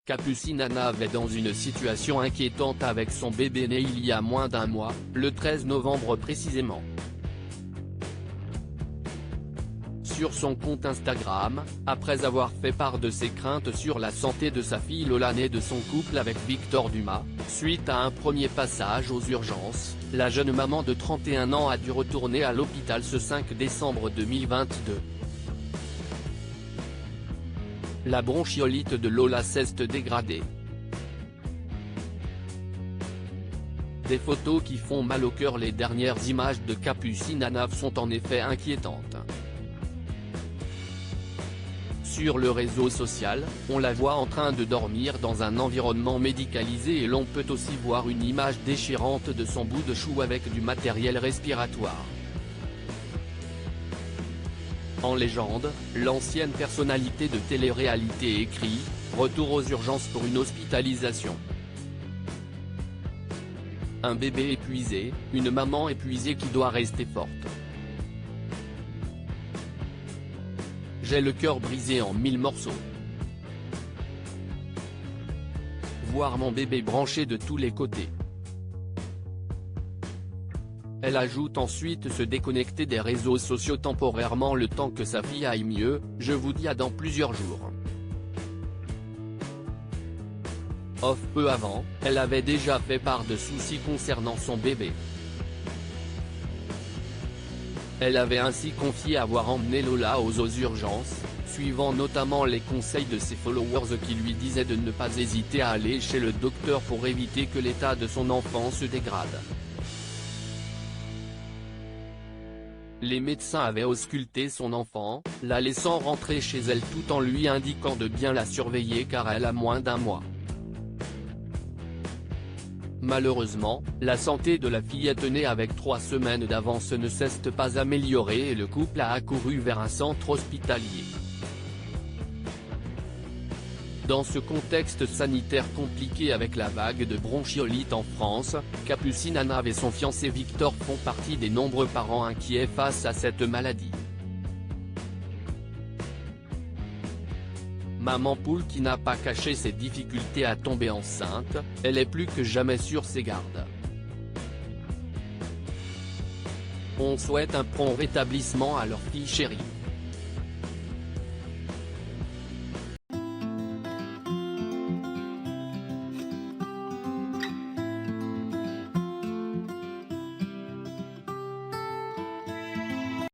Capucine Anav est dans une situation inquiétante avec son bébé né il y a moins d'un mois, le 13 novembre précisément. Sur son compte Instagram, après avoir fait part de ses craintes sur la santé de sa fille Lola née de son couple avec Victor Dumas, suite à un premier passage aux urgences, la jeune maman de 31 ans a dû retourner à l'hôpital ce 5 décembre 2022. La bronchiolite de Lola s'est dégradée. Des photos qui font mal au cœur. Les dernières images de Capucine Anav sont en effet inquiétantes. Sur le réseau social, on la voit en train de dormir dans un environnement médicalisé et l'on peut aussi voir une image déchirante de son bout de chou avec du matériel respiratoire. En légende, l'ancienne personnalité de télé-réalité écrit « Retour aux urgences pour une hospitalisation ». Un bébé épuisé, une maman épuisée qui doit rester forte. J'ai le cœur brisé en 1000 morceaux. Voir mon bébé branché de tous les côtés. Elle ajoute ensuite se déconnecter des réseaux sociaux temporairement le temps que sa fille aille mieux, je vous dis à dans plusieurs jours. Off peu avant, elle avait déjà fait part de soucis concernant son bébé. Elle avait ainsi confié avoir emmené Lola aux urgences, suivant notamment les conseils de ses followers qui lui disaient de ne pas hésiter à aller chez le docteur pour éviter que l'état de son enfant se dégrade. Les médecins avaient ausculté son enfant, la laissant rentrer chez elle tout en lui indiquant de bien la surveiller car elle a moins d'un mois. Malheureusement, la santé de la fillette née avec 3 semaines d'avance ne s'est pas améliorée et le couple a accouru vers un centre hospitalier. Dans ce contexte sanitaire compliqué avec la vague de bronchiolite en France, Capucine Anav et son fiancé Victor font partie des nombreux parents inquiets face à cette maladie. Maman poule qui n'a pas caché ses difficultés à tomber enceinte, elle est plus que jamais sur ses gardes. On souhaite un prompt rétablissement à leur fille chérie.